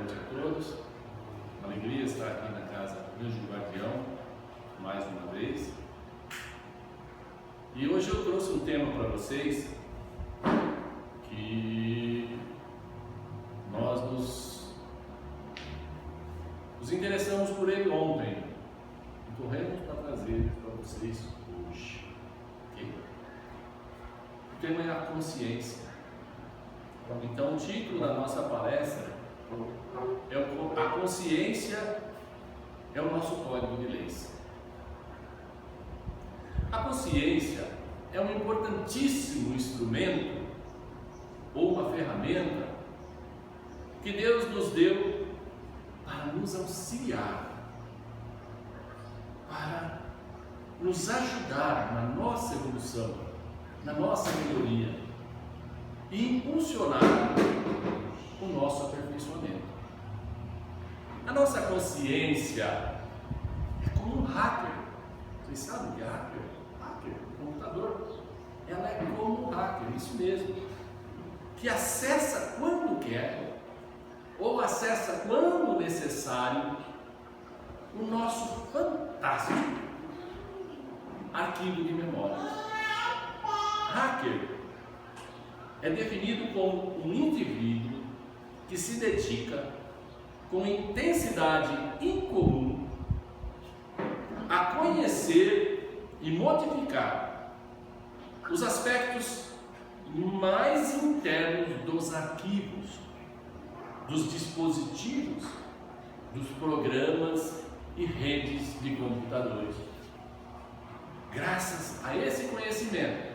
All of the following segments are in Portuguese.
noite a todos. Uma alegria estar aqui na casa Anjo Guardião, mais uma vez. E hoje eu trouxe um tema para vocês que nós nos interessamos por ele ontem e corremos para trazer para vocês hoje. Okay? O tema é a consciência. Então o título da nossa palestra é a consciência é o nosso código de leis. A consciência é um importantíssimo instrumento ou uma ferramenta que Deus nos deu para nos auxiliar, para nos ajudar na nossa evolução, na nossa melhoria e impulsionar o nosso aperfeiçoamento. A nossa consciência é como um hacker. Vocês sabem o que é hacker? Hacker, computador. Ela é como um hacker, isso mesmo, que acessa quando quer ou acessa quando necessário o nosso fantástico arquivo de memória. Hacker é definido como um indivíduo que se dedica com intensidade incomum a conhecer e modificar os aspectos mais internos dos arquivos, dos dispositivos, dos programas e redes de computadores. Graças a esse conhecimento,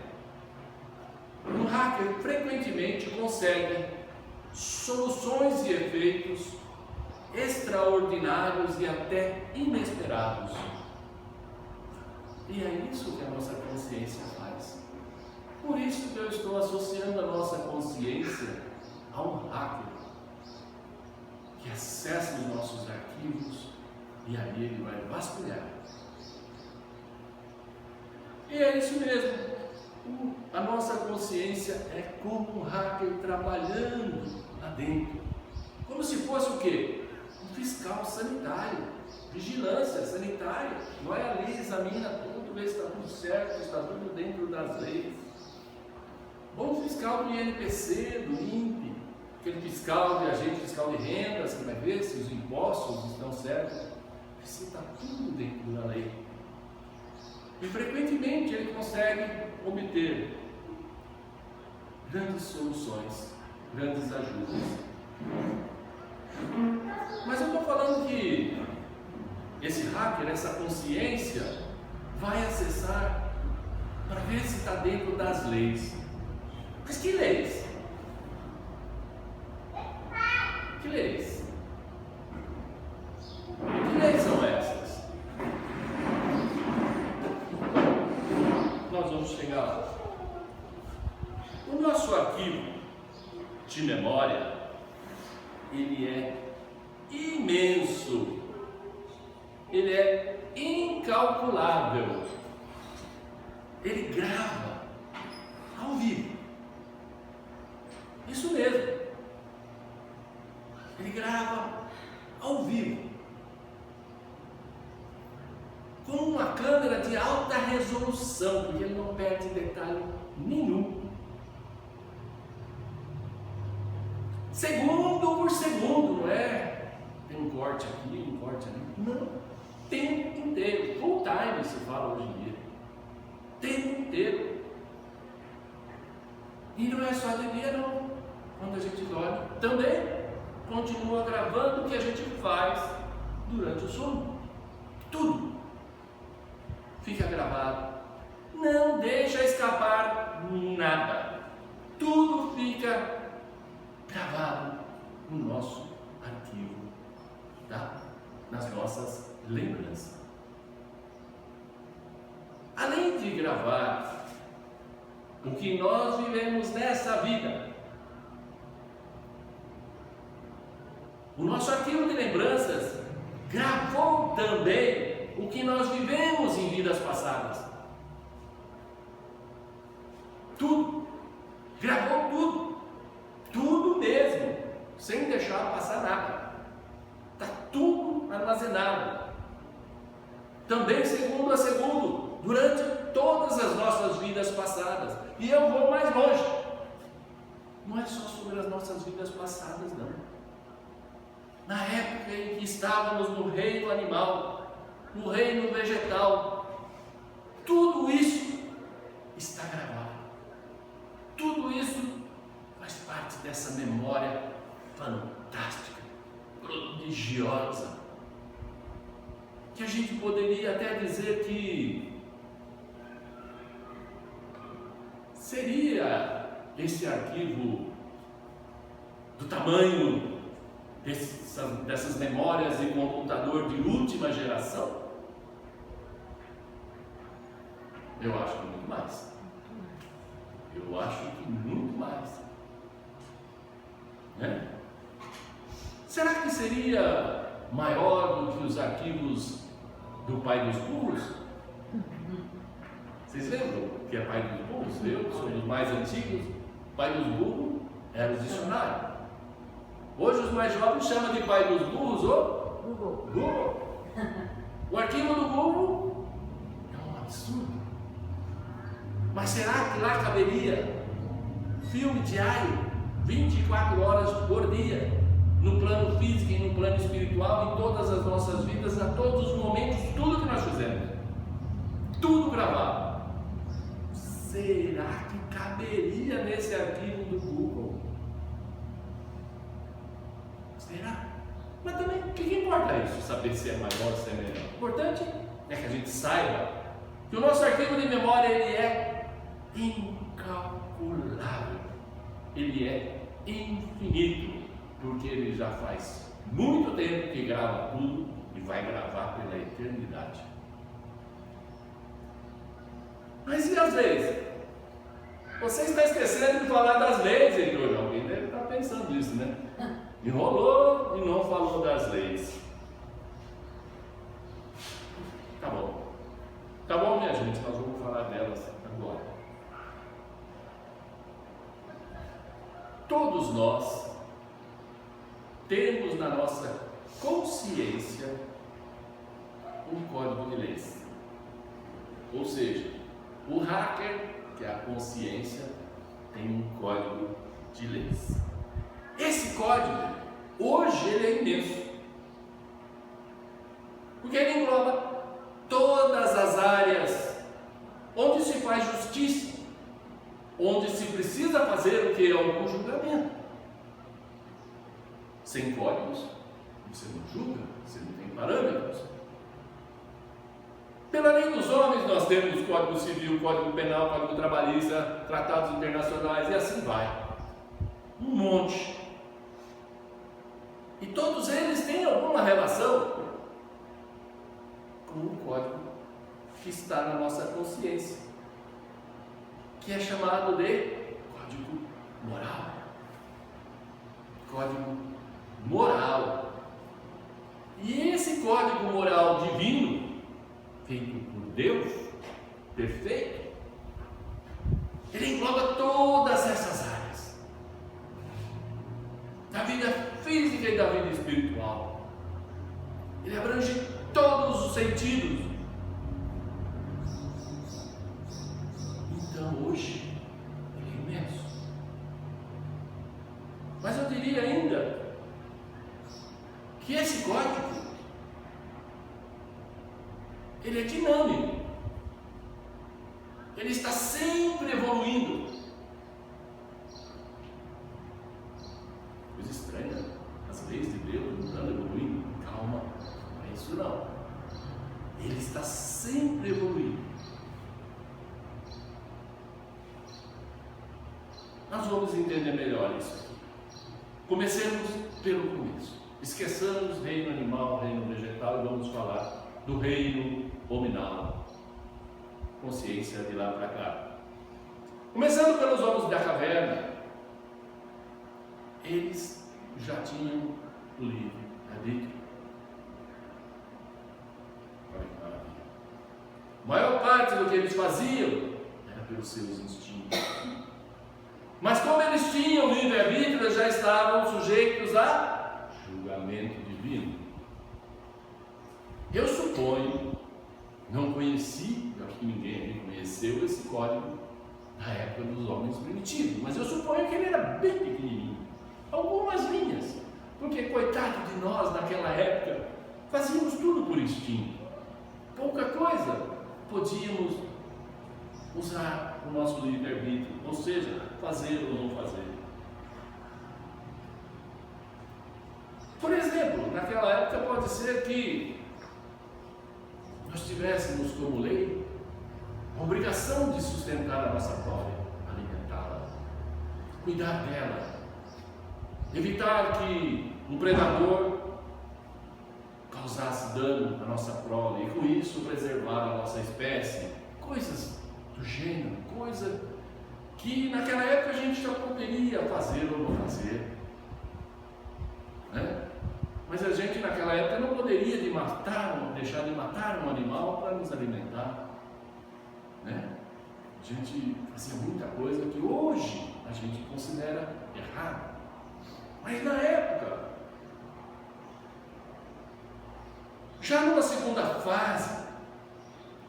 um hacker frequentemente consegue soluções e efeitos extraordinários e até inesperados. E é isso que a nossa consciência faz. Por isso que eu estou associando a nossa consciência a um hacker que acessa os nossos arquivos e aí ele vai vasculhar. E é isso mesmo. A nossa consciência é como um hacker trabalhando lá dentro, como se fosse o quê? Um fiscal sanitário, vigilância sanitária, vai ali, examina tudo, vê se está tudo certo, está tudo dentro das leis. Ou um fiscal do INPC, do INPE, aquele fiscal de agente fiscal de rendas, que vai ver se os impostos estão certos, se está tudo dentro da lei. E frequentemente ele consegue obter grandes soluções, grandes ajudas. Mas eu estou falando que esse hacker, essa consciência, vai acessar para ver se está dentro das leis. Mas que leis? Que leis? Que leis são essas? Nós vamos chegar lá. O nosso arquivo de memória, ele é imenso, ele é incalculável, ele grava ao vivo, isso mesmo, ele grava ao vivo, com uma câmera de alta resolução, porque ele não perde detalhe nenhum. Segundo por segundo, não é? Tem um corte aqui, um corte ali. Não. Tempo inteiro. Full time se fala hoje em dia. Tempo inteiro. E não é só de dia, não. Quando a gente dorme, também continua gravando o que a gente faz durante o sono. Tudo fica gravado. Não deixa escapar nada. Tudo fica gravado no nosso arquivo, tá? Nas nossas lembranças. Além de gravar o que nós vivemos nessa vida, o nosso arquivo de lembranças gravou também o que nós vivemos em vidas passadas. Tudo. Gravou tudo. Tudo mesmo. Sem deixar passar nada. armazenado. Também segundo a segundo, durante todas as nossas vidas passadas. E eu vou mais longe. Não é só sobre as nossas vidas passadas, não. Na época em que estávamos no reino animal, no reino vegetal, tudo isso está gravado. Tudo isso faz parte dessa memória fantástica, prodigiosa, que a gente poderia até dizer que seria esse arquivo do tamanho dessas memórias em computador de última geração? Eu acho que muito mais. Eu acho que muito mais. Né? Será que seria maior do que os arquivos do pai dos burros? Vocês lembram que é pai dos burros? Eu sou dos mais antigos. Pai dos burros era o dicionário. Hoje os mais jovens chamam de pai dos burros o Google. O arquivo do Google é um absurdo. Mas será que lá caberia filme diário, 24 horas por dia, no plano físico e no plano espiritual, em todas as nossas vidas, a todos os momentos, tudo que nós fizemos, tudo gravado? Será que caberia nesse arquivo do Google? Será? Mas também, o que importa isso? Saber se é maior ou se é menor? O importante é que a gente saiba que o nosso arquivo de memória ele é incalculável, ele é infinito, porque ele já faz muito tempo que grava tudo e vai gravar pela eternidade. Mas e as leis? Você está esquecendo de falar das leis, Heitor. Alguém deve estar pensando nisso, né? Enrolou e não falou das leis. Tá bom. Tá bom, minha gente, nós vamos falar delas agora. Todos nós temos na nossa consciência um código de leis. Ou seja, o hacker, que é a consciência, tem um código de leis. Esse código, hoje, ele é imenso. Porque ele engloba todas as áreas onde se faz justiça, onde se precisa fazer o que é um julgamento. Sem códigos, você não julga, você não tem parâmetros. Pela lei dos homens, nós temos Código Civil, Código Penal, Código Trabalhista, tratados internacionais e assim vai. Um monte. E todos eles têm alguma relação com o código que está na nossa consciência, que é chamado de código moral. Código moral. E esse código moral divino, feito por Deus, perfeito, ele engloba todas essas áreas da vida física e da vida espiritual. Ele abrange todos os sentidos. Então hoje ele é imenso. Mas eu diria ainda que esse código ele é dinâmico. Ele está sempre evoluindo. Coisa estranha, as leis de Deus mudando, evoluindo. Calma, não é isso não. Ele está sempre evoluindo. Nós vamos entender melhor isso aqui. Comecemos pelo começo. Esqueçamos reino animal, reino vegetal e vamos falar do reino hominal. Consciência de lá para cá. Começando pelos homens da caverna, eles já tinham o livre-arbítrio. Olha que maravilha. A maior parte do que eles faziam era pelos seus instintos. Mas como eles tinham livre-arbítrio, já estavam sujeitos a julgamento divino. Eu suponho, não conheci, eu acho que ninguém conheceu esse código na época dos homens primitivos, mas eu suponho que ele era bem pequenininho, algumas linhas, porque coitado de nós naquela época, fazíamos tudo por instinto, pouca coisa podíamos usar o nosso livre-arbítrio, ou seja, fazer ou não fazer. Por exemplo, naquela época pode ser que nós tivéssemos como lei a obrigação de sustentar a nossa prole, alimentá-la, cuidar dela, evitar que um predador causasse dano à nossa prole e com isso preservar a nossa espécie, coisas do gênero, coisa que naquela época a gente já poderia fazer ou não fazer, né? Mas a gente naquela época não poderia deixar de matar um animal para nos alimentar, né? A gente fazia muita coisa que hoje a gente considera errada, mas na época, já numa segunda fase,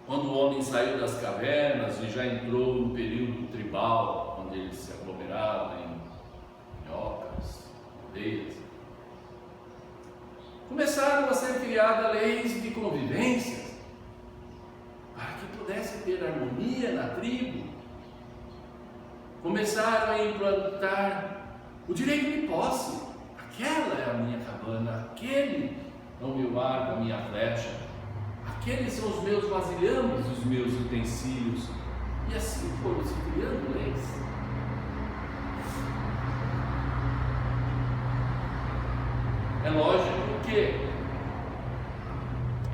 quando o homem saiu das cavernas e já entrou no período tribal, onde eles se aglomeravam em minhocas, aldeias, começaram a ser criadas leis de convivência para que pudesse ter harmonia na tribo. Começaram a implantar o direito de posse. Aquela é a minha cabana, aquele é o meu arco, a minha flecha, aqueles são os meus vasilhames, os meus utensílios. E assim foram se criando leis. É lógico que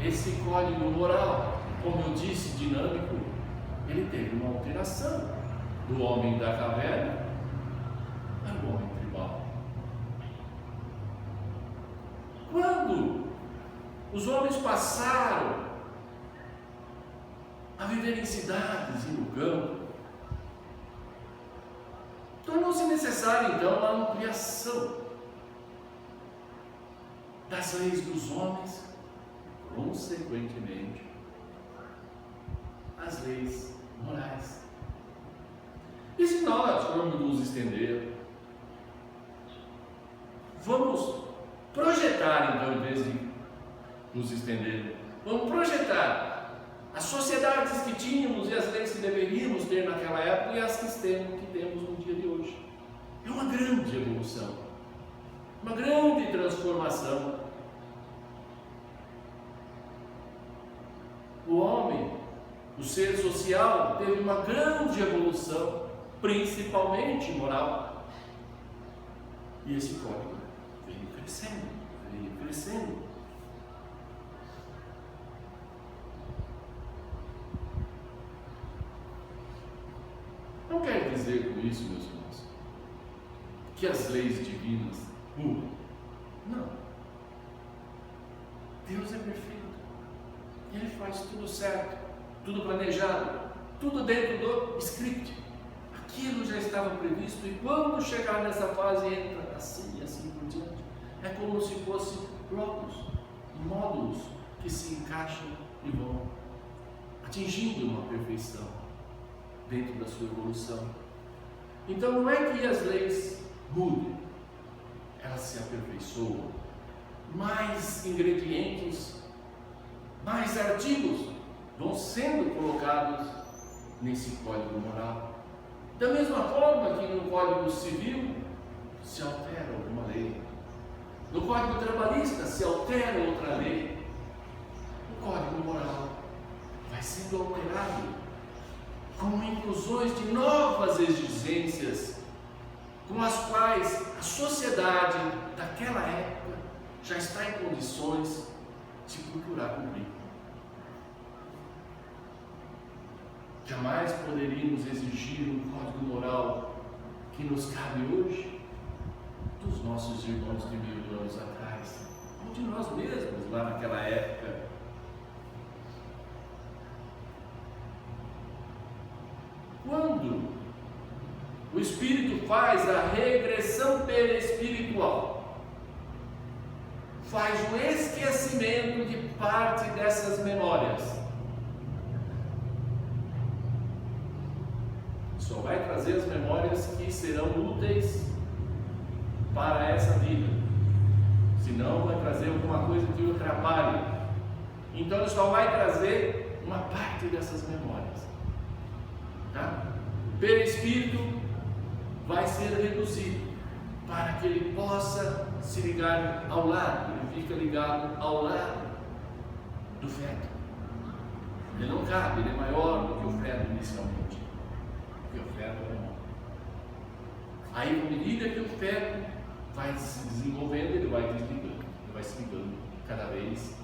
esse código moral, como eu disse, dinâmico, ele teve uma alteração do homem da caverna ao homem tribal. Quando os homens passaram a viver em cidades e no campo, tornou-se necessária então a ampliação das leis dos homens, consequentemente, as leis morais. E se nós formos nos estender, vamos projetar, então, em vez de nos estender, vamos projetar as sociedades que tínhamos e as leis que deveríamos ter naquela época e as que temos no dia de hoje. É uma grande evolução, uma grande transformação. O homem, o ser social, teve uma grande evolução, principalmente moral. E esse código veio crescendo, veio crescendo. Não quer dizer com isso, meus irmãos, que as leis divinas mudam. Não. Deus é perfeito. Ele faz tudo certo, tudo planejado, tudo dentro do script. Aquilo já estava previsto e quando chegar nessa fase entra assim e assim por diante. É como se fossem blocos, módulos que se encaixam e vão atingindo uma perfeição dentro da sua evolução. Então não é que as leis mudem, elas se aperfeiçoam. Mais ingredientes, mais artigos vão sendo colocados nesse código moral. Da mesma forma que no Código Civil se altera alguma lei, no Código Trabalhista se altera outra lei, o Código Moral vai sendo alterado com inclusões de novas exigências com as quais a sociedade daquela época já está em condições de procurar cumprir. Jamais poderíamos exigir um código moral que nos cabe hoje dos nossos irmãos de 1000 anos atrás, ou de nós mesmos lá naquela época. Quando o Espírito faz a regressão perispiritual, faz o esquecimento de parte dessas memórias. Só vai trazer as memórias que serão úteis para essa vida. Senão vai trazer alguma coisa que o atrapalhe. Então ele só vai trazer uma parte dessas memórias. Tá? Pelo Espírito vai ser reduzido para que ele possa se ligar ao lado. Ele fica ligado ao lado do feto. Ele não cabe, ele é maior do que o feto inicialmente. Porque o feto é menor. Aí, à medida que o feto vai se desenvolvendo, ele vai desligando, ele vai se ligando cada vez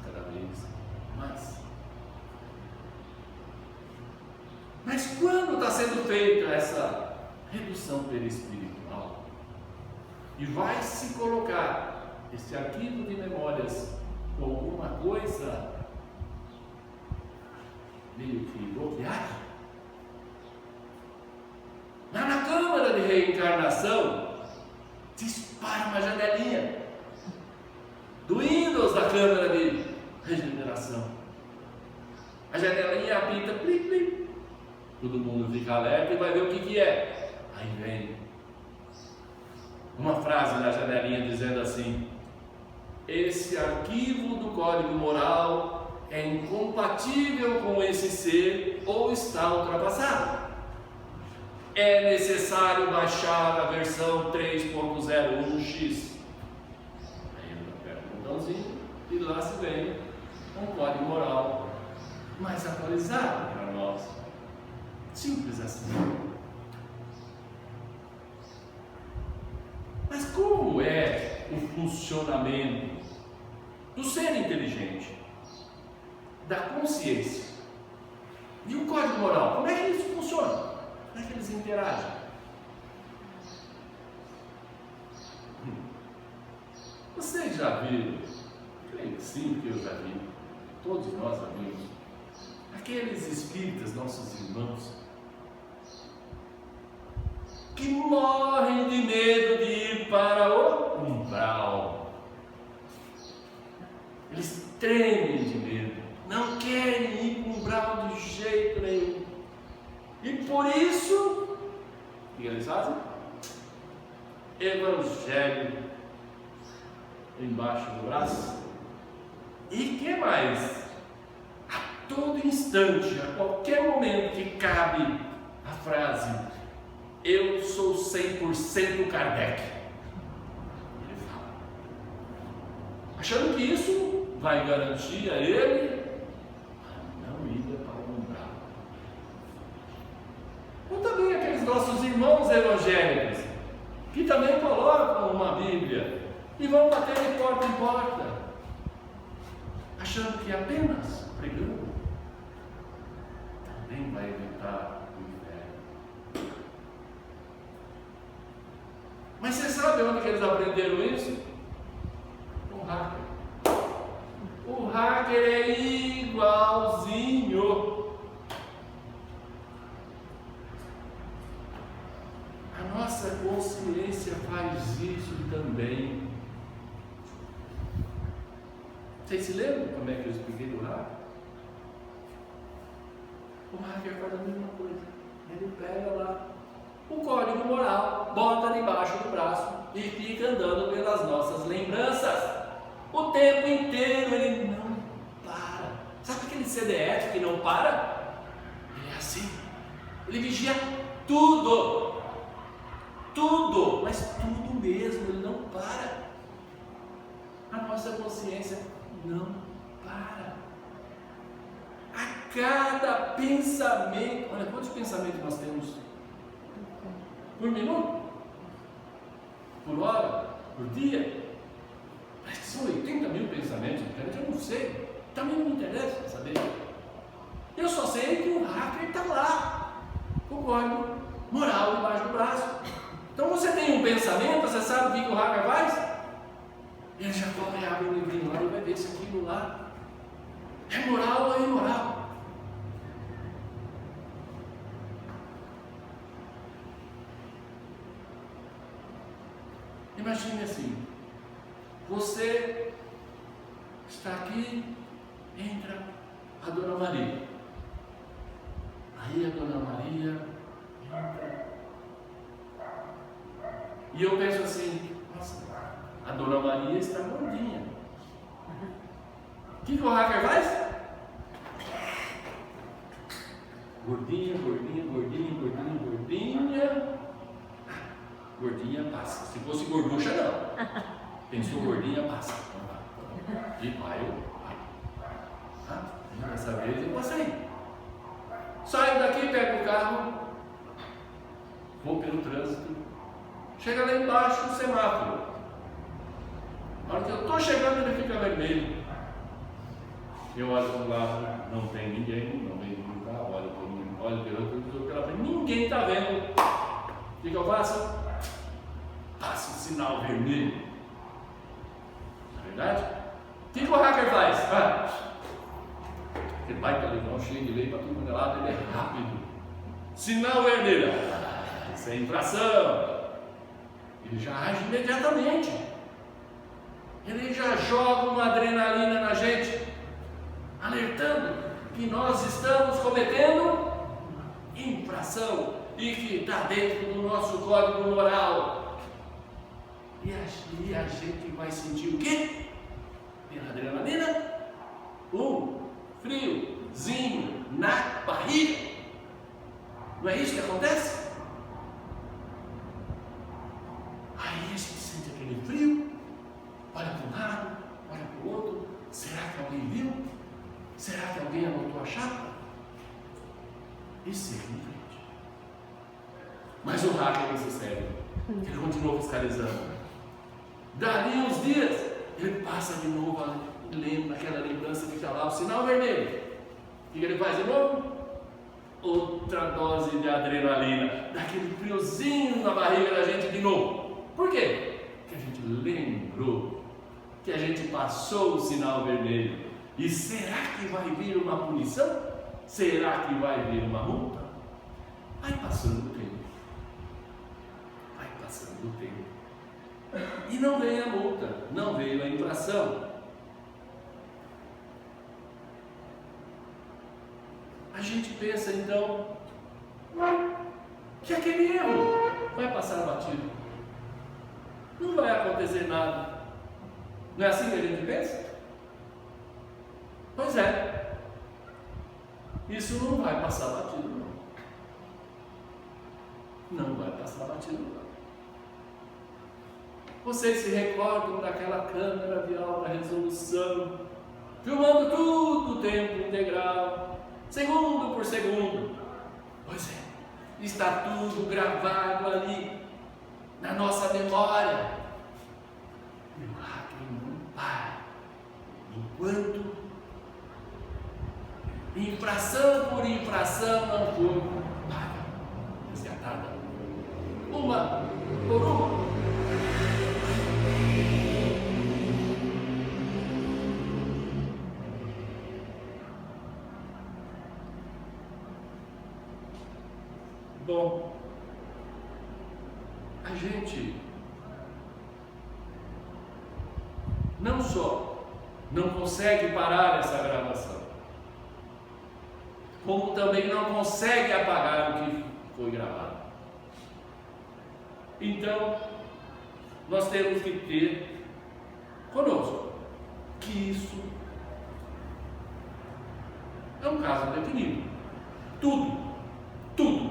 mais. Mas quando está sendo feita essa redução perispiritual e vai se colocar esse arquivo de memórias com alguma coisa meio que bloqueada, lá na câmara de reencarnação dispara uma janelinha do Windows da câmara de regeneração. A janelinha apita, plim, plim. Todo mundo fica alerta e vai ver o que é. Aí vem uma frase na janelinha dizendo assim: esse arquivo do código moral é incompatível com esse ser ou está ultrapassado. É necessário baixar a versão 3.01x. Aí eu aperto o botãozinho e lá se vem um código moral mais atualizado para nós. Simples assim. Mas como é o funcionamento do ser inteligente, da consciência e o código moral? Como é que isso funciona? Como é que eles interagem? Vocês já viram? Creio que sim, que eu já vi. Todos nós já vimos. Aqueles espíritas, nossos irmãos, que morrem de medo de ir para o umbral. Eles tremem de medo, não querem ir para o umbral de jeito nenhum. E por isso, o que eles fazem? Evangelho embaixo do braço. E que mais? A todo instante, a qualquer momento que cabe a frase: eu sou 100% Kardec. Ele fala, achando que isso vai garantir a ele a não ida para o umbral. Ou também aqueles nossos irmãos evangélicos que também colocam uma Bíblia e vão bater de porta em porta, achando que apenas pregando também vai evitar o inferno. Mas você sabe onde que eles aprenderam isso? Com o hacker. O hacker é igualzinho. A nossa consciência faz isso também. Vocês se lembram como é que eu expliquei do hacker? O hacker faz a mesma coisa. Ele pega lá o código moral, bota debaixo do braço e fica andando pelas nossas lembranças. O tempo inteiro ele não para. Sabe aquele CDF que não para? Ele é assim. Ele vigia tudo. Tudo, mas tudo mesmo, ele não para. A nossa consciência não para. A cada pensamento, olha quantos pensamentos nós temos por minuto, por hora, por dia. Parece que são 80 mil pensamentos, eu não sei, também não me interessa saber. Eu só sei que o hacker está lá, com o código moral debaixo do braço. Então você tem um pensamento, você sabe o que o hacker faz? Ele já corre, abre o livrinho lá e vai ver se aquilo lá é moral ou é imoral. Imagine assim, você está aqui, entra a Dona Maria. Aí a Dona Maria entra. E eu penso assim, nossa, a Dona Maria está gordinha. O que o hacker faz? Gordinha, gordinha, gordinha, gordinha, gordinha. Gordinha passa. Se fosse gorducha, não. Pensou gordinha, passa. E vai, dessa vez eu passei. Saio daqui, pego o carro, vou pelo trânsito. Chega lá embaixo do semáforo. Na hora que eu estou chegando, ele fica vermelho. Eu olho para o lado, não tem ninguém, não vem nenhum carro, olho pelo outro, ninguém está vendo. O que eu faço? Passo o sinal vermelho. Não é verdade? O que o hacker faz? Ele vai para levar, chega e vem para tudo de lado, ele é rápido. Sinal vermelho. Isso é infração. Ele já age imediatamente. Ele já joga uma adrenalina na gente, alertando que nós estamos cometendo infração e que está dentro do nosso código moral. E a gente vai sentir o quê? Pela adrenalina? Friozinho na barriga. Não é isso que acontece? Aí a gente sente aquele frio, olha para um lado, olha para o outro. Será que alguém viu? Será que alguém anotou a chapa? E segue em frente. Mas o hacker não se segue. Ele continuou fiscalizando. Dali uns dias, ele passa de novo, lembra aquela lembrança que está lá, o sinal vermelho. O que ele faz de novo? Outra dose de adrenalina, daquele friozinho na barriga da gente de novo. Por quê? Porque a gente lembrou que a gente passou o sinal vermelho. E será que vai vir uma punição? Será que vai vir uma multa? Vai passando o tempo. Vai passando o tempo. E não veio a multa, não veio a infração. A gente pensa então que aquele erro vai passar batido. Não vai acontecer nada. Não é assim que a gente pensa? Pois é. Isso não vai passar batido, não. Não vai passar batido, não. Vocês se recordam daquela câmera de alta resolução, filmando tudo o tempo integral, segundo por segundo. Pois é, está tudo gravado ali, na nossa memória. E o hacker não para, enquanto infração por infração não for paga, resgatada, uma por uma. Bom, a gente não só não consegue parar essa gravação, como também não consegue apagar o que foi gravado. Então, nós temos que ter conosco que isso é um caso definido. Tudo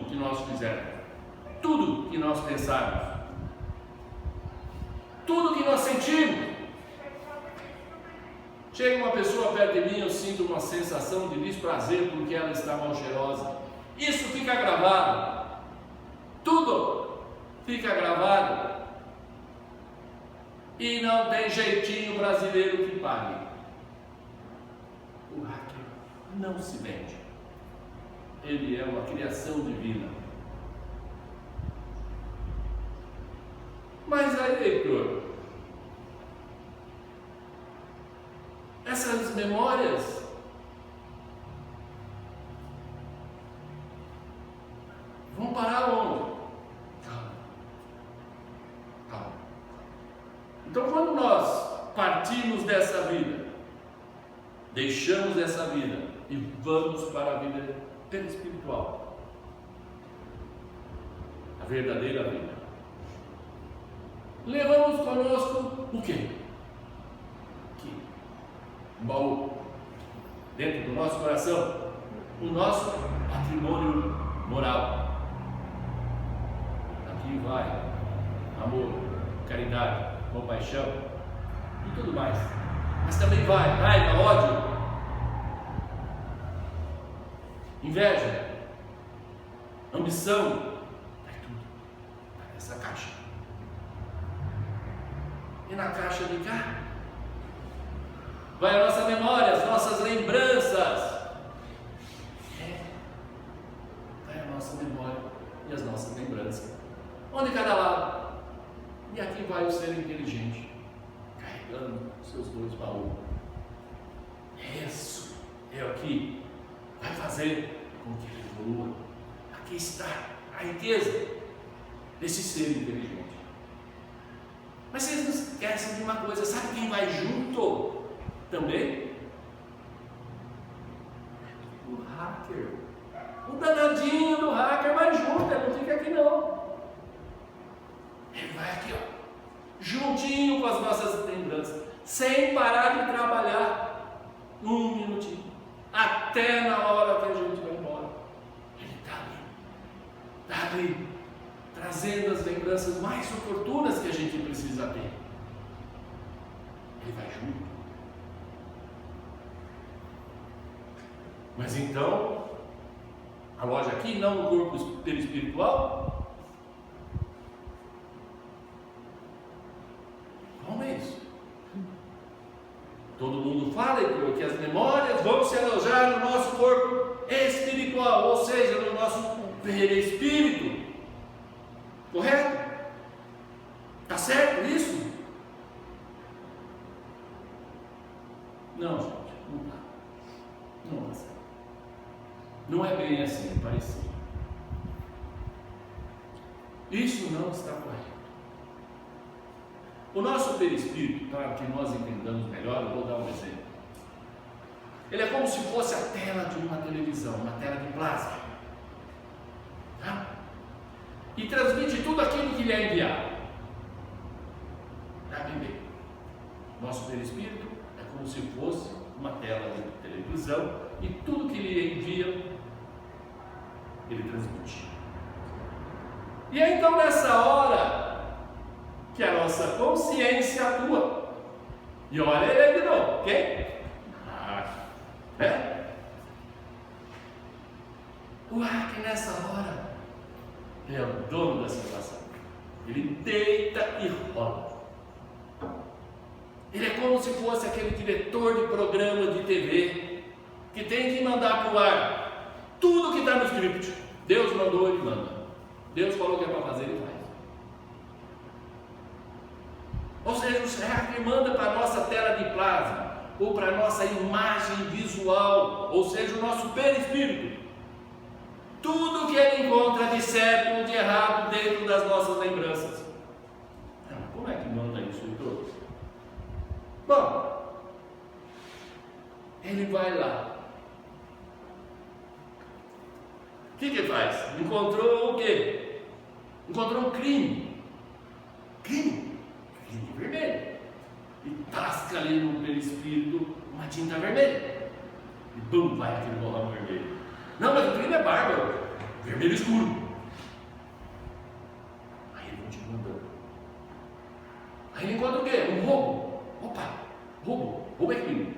que nós fizermos, tudo que nós pensarmos, tudo que nós sentimos. Chega uma pessoa perto de mim, eu sinto uma sensação de desprazer porque ela está mal cheirosa. Isso fica gravado. Tudo fica gravado. E não tem jeitinho brasileiro que pague. O hacker não se vende. Ele é uma criação divina. Mas aí, Heitor, essas memórias vão parar onde? Calma. Então, quando nós partimos dessa vida, deixamos essa vida e vamos para a vida perispiritual, a verdadeira vida. Levamos conosco o quê? Aqui, um baú, dentro do nosso coração, o nosso patrimônio moral. Aqui vai amor, caridade, compaixão e tudo mais. Mas também vai raiva, ódio, inveja, ambição, vai tudo, vai nessa caixa. E na caixa de cá vai a nossa memória, as nossas lembranças. Vai a nossa memória e as nossas lembranças. Onde cada lado. E aqui vai o ser inteligente, carregando seus dois baús. Isso é o que vai fazer com que ele evolua. Aqui está a riqueza desse ser inteligente. Mas vocês não esquecem de uma coisa, sabe quem vai junto também? O hacker. O danadinho do hacker vai junto, ele não fica aqui não. Ele vai aqui, ó, juntinho com as nossas lembranças, sem parar de trabalhar um minutinho, até na hora que a gente vai embora. Ele está ali, trazendo as lembranças mais oportunas que a gente precisa ter. Ele vai junto. Mas então, a loja aqui, não no corpo perispiritual. Como é isso? Todo mundo fala que as memórias vão se alojar no nosso corpo espiritual, ou seja, no nosso perispírito. Correto? Está certo isso? Não, gente, não está. Não está certo. Não é bem assim, é parecido. Isso não está correto. O nosso perispírito, para que nós entendamos melhor, eu vou dar um exemplo. Ele é como se fosse a tela de uma televisão, uma tela de plasma. Tá? E transmite tudo aquilo que lhe é enviado. Tá bem? Nosso perispírito é como se fosse uma tela de televisão e tudo que lhe envia, ele transmite. E é então nessa hora que a nossa consciência atua. E olha ele de novo, ok? O hacker nessa hora é o dono da situação. Ele deita e rola. Ele é como se fosse aquele diretor de programa de TV que tem que mandar para o ar tudo que está no script. Deus mandou, ele manda. Deus falou que é para fazer, ele faz. Ou seja, o hacker manda para a nossa tela de plasma, ou para a nossa imagem visual, ou seja, o nosso perispírito. Tudo que ele encontra de certo ou de errado dentro das nossas lembranças. Como é que manda isso, Heitor? Bom, ele vai lá. O que ele faz? Encontrou o quê? Encontrou um crime. Crime vermelho. E tasca ali no perispírito uma tinta vermelha. E bum, vai aquele borrão vermelho. Não, mas o crime é bárbaro. Vermelho escuro. Aí ele continua andando. Aí ele encontra o quê? Um roubo. Opa, roubo é crime.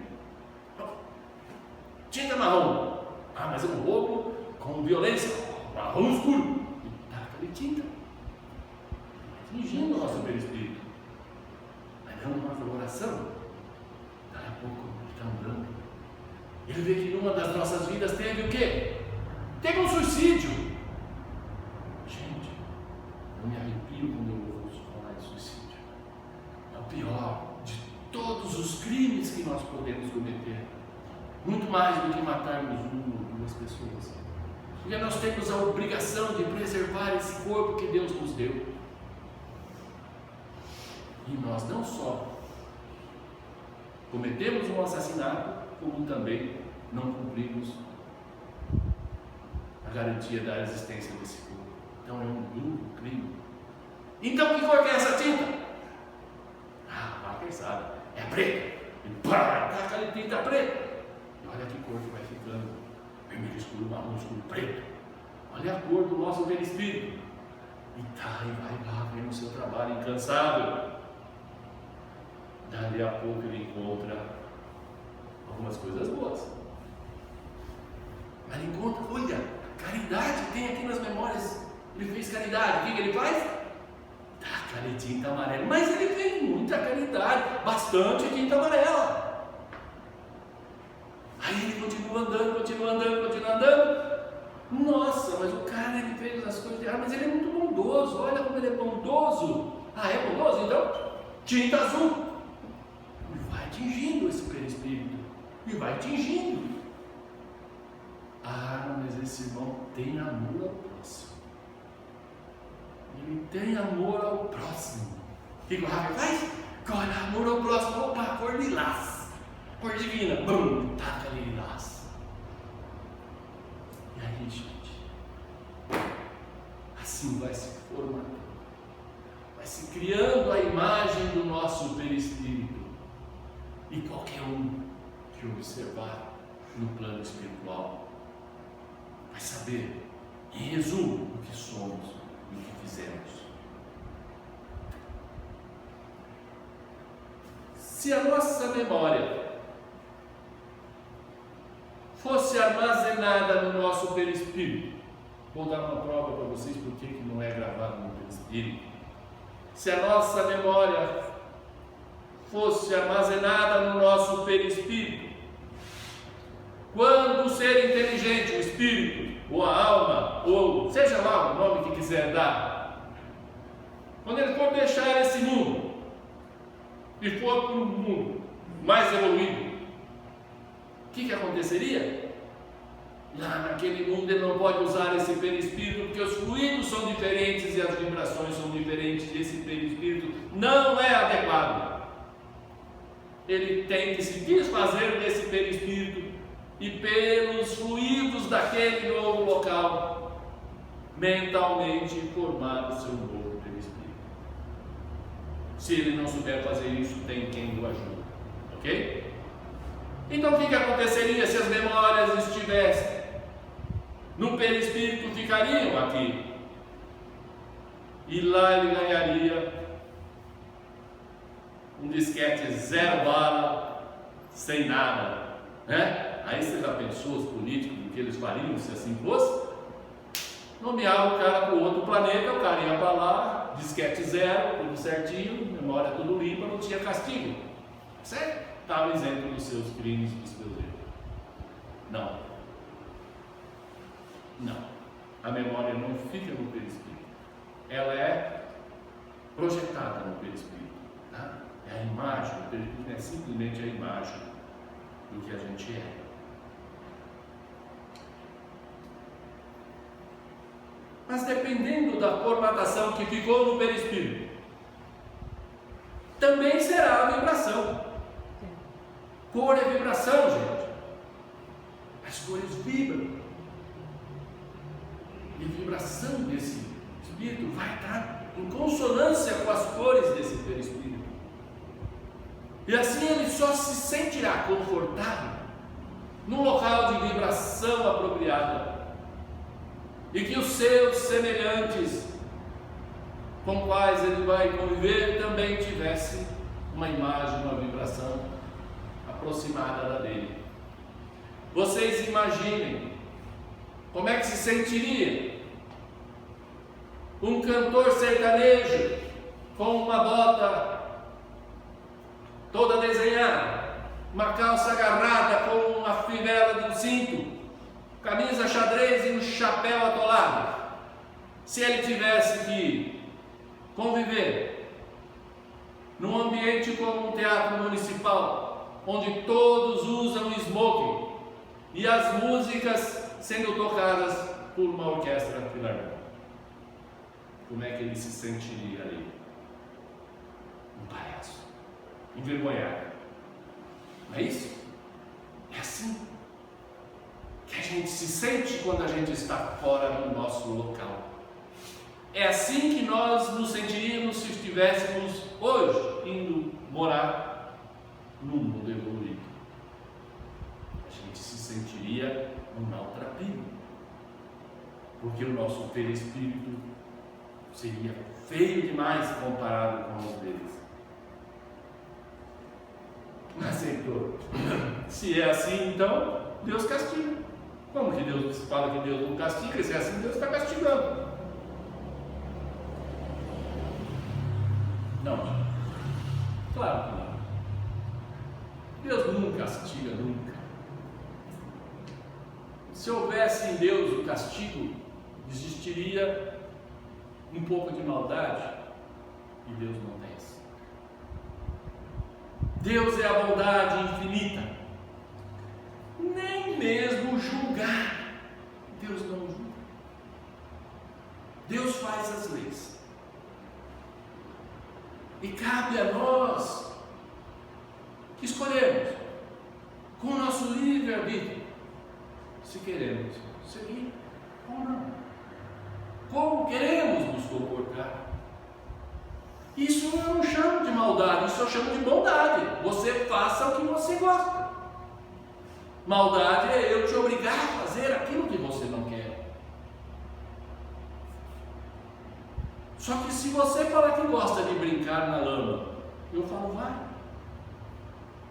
Tinta marrom. Ah, mas é um roubo com violência. Marrom escuro. E taca ali tinta. Atingindo o nosso perispírito. Mas não nossa oração. Daqui a pouco ele está andando. Ele vê que numa das nossas vidas teve o quê? Teve um suicídio. Gente, eu me arrepio quando eu ouço falar de suicídio. É o pior de todos os crimes que nós podemos cometer. Muito mais do que matarmos uma ou duas pessoas. Porque nós temos a obrigação de preservar esse corpo que Deus nos deu. E nós não só cometemos um assassinato, como também não cumprimos a garantia da existência desse corpo. Então é um duplo crime. Então que cor que é essa tinta? Ah, quem sabe? É preta. E pá, taca ali tinta preta. E olha que cor que vai ficando. Vermelho escuro, marrom escuro, preto. Olha a cor do nosso perispírito. E tá, e vai lá, vem no seu trabalho incansável. Dali a pouco ele encontra algumas coisas boas. Mas ele encontra, olha, caridade tem aqui nas memórias. Ele fez caridade, o que ele faz? Taca ali tinta amarela. Mas ele fez muita caridade, bastante tinta amarela. Aí ele continua andando. Nossa, mas o cara ele fez as coisas erradas, mas ele é muito bondoso. Olha como ele é bondoso. Ah, é bondoso? Então, tinta azul. E vai atingindo esse perispírito. E vai atingindo. Ah, mas esse irmão tem amor ao próximo. Ele tem amor ao próximo. O que o Rafa faz? Olha, amor ao próximo. Opa, cor lilás. Cor divina. Bum, taca ali lilás. E aí, gente, assim vai se formando, vai se criando a imagem do nosso perispírito. E qualquer um que observar no plano espiritual vai saber, em resumo, o que somos e o que fizemos. Se a nossa memória fosse armazenada no nosso perispírito, vou dar uma prova para vocês por que não é gravado no perispírito. Se a nossa memória fosse armazenada no nosso perispírito, quando o ser inteligente, o espírito, ou a alma, ou seja lá o nome que quiser dar, quando ele for deixar esse mundo e for para um mundo mais evoluído, o que aconteceria? Lá naquele mundo ele não pode usar esse perispírito, porque os fluidos são diferentes e as vibrações são diferentes, e esse perispírito não é adequado. Ele tem que se desfazer desse perispírito e pelos fluidos daquele novo local, mentalmente formar o seu novo perispírito. Se ele não souber fazer isso, tem quem o ajude, ok? Então o que aconteceria se as memórias estivessem no perispírito? Ficariam aqui. E lá ele ganharia um disquete 0 bala, sem nada, né? Aí você já pensou os políticos do que eles fariam se assim fosse? Nomeava o cara para o outro planeta, o cara ia para lá, disquete 0, tudo certinho, memória tudo limpa, não tinha castigo, certo? Estava isento dos seus crimes, dos seus erros. Não. A memória não fica no perispírito. Ela é projetada no perispírito. Tá? É a imagem, o perispírito é simplesmente a imagem do que a gente é. Mas dependendo da formatação que ficou no perispírito, também será a vibração. Cor é vibração, gente. As cores vibram. E a vibração desse espírito vai estar em consonância com as cores desse perispírito. E assim ele só se sentirá confortável num local de vibração apropriada. E que os seus semelhantes com quais ele vai conviver também tivessem uma imagem, uma vibração aproximada da dele. Vocês imaginem como é que se sentiria um cantor sertanejo com uma bota toda desenhada, uma calça agarrada com uma fivela de um cinto, camisa xadrez e um chapéu atolado. Se ele tivesse que conviver num ambiente como um teatro municipal, onde todos usam smoking e as músicas sendo tocadas por uma orquestra filarmônica, como é que ele se sentiria ali? Um palhaço, envergonhado. Não é isso? É se sente quando a gente está fora do nosso local. É assim que nós nos sentiríamos se estivéssemos hoje indo morar no mundo evoluído. A gente se sentiria um maltrapilho, porque o nosso perispírito seria feio demais comparado com os deles. Aceitou? Se é assim, então Deus castiga. Como que Deus fala que Deus não castiga? Se é assim, Deus está castigando. Não, claro que não. Deus nunca castiga, nunca. Se houvesse em Deus o castigo, existiria um pouco de maldade, e Deus não tem isso. Deus é a bondade infinita. Nem mesmo julgar, Deus não julga. Deus faz as leis. E cabe a nós escolhermos, com o nosso livre-arbítrio, se queremos seguir ou não. Como queremos nos comportar. Isso eu não chamo de maldade, isso eu chamo de bondade. Você faça o que você gosta. Maldade é eu te obrigar a fazer aquilo que você não quer. Só que se você falar que gosta de brincar na lama, eu falo, vai.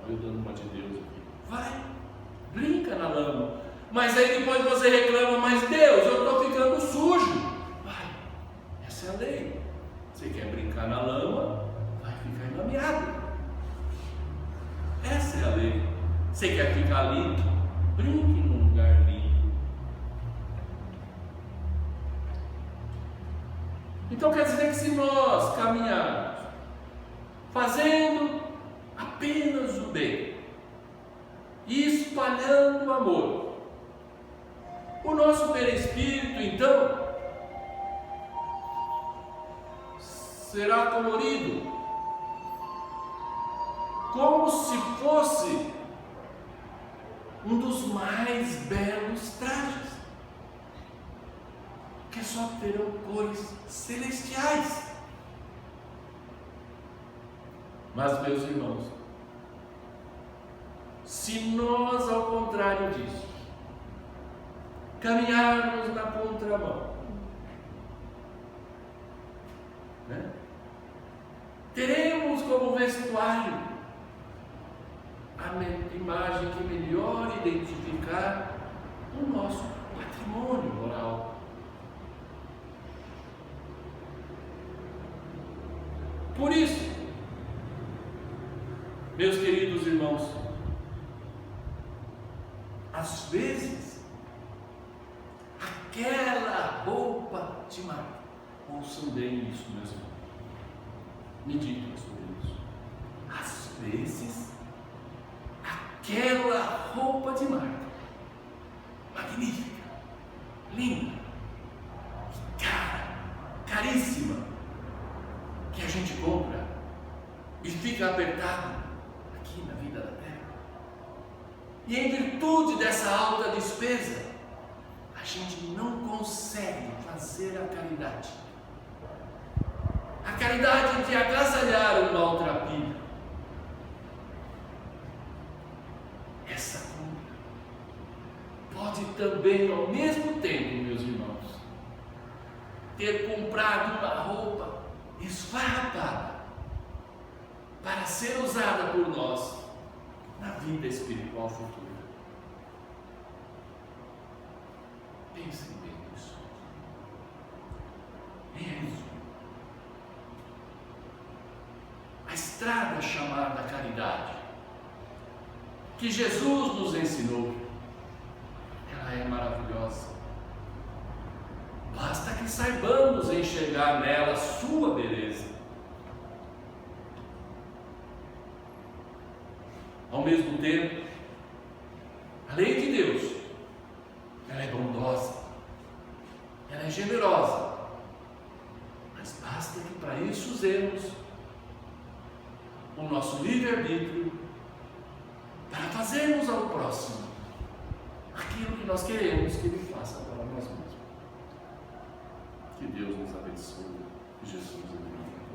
Olha eu dando uma de Deus aqui. Vai, brinca na lama. Mas aí depois você reclama, mas Deus, eu estou ficando sujo. Vai, essa é a lei. Você quer brincar na lama, vai ficar enlameado. Essa é a lei. Você quer ficar limpo, brinque num lugar limpo. Então quer dizer que se nós caminharmos fazendo apenas o bem e espalhando o amor, o nosso perispírito então será colorido como se fosse um dos mais belos trajes, que só terão cores celestiais. Mas, meus irmãos, se nós, ao contrário disso, caminharmos na contramão, né? Teremos como vestuário a imagem que melhor identificar o nosso patrimônio moral. Por isso, meus queridos irmãos, às vezes, aquela roupa te marca. Ouçam bem isso, meus irmãos. Meditem sobre isso. Às vezes, aquela roupa de marca, magnífica, linda, cara, caríssima, que a gente compra e fica apertado aqui na vida da terra. E em virtude dessa alta despesa, a gente não consegue fazer a caridade. A caridade de agasalhar o maltrapilho. Essa compra pode também, ao mesmo tempo, meus irmãos, ter comprado uma roupa esfarrapada para ser usada por nós na vida espiritual futura. Pensem bem nisso. É isso. A estrada chamada caridade, que Jesus nos ensinou, ela é maravilhosa. Basta que saibamos enxergar nela sua beleza. Ao mesmo tempo, a lei de Deus, ela é bondosa, ela é generosa, mas basta que para isso usemos o nosso livre-arbítrio para fazermos ao próximo aquilo que nós queremos que Ele faça para nós mesmos. Que Deus nos abençoe. Que Jesus nos abençoe.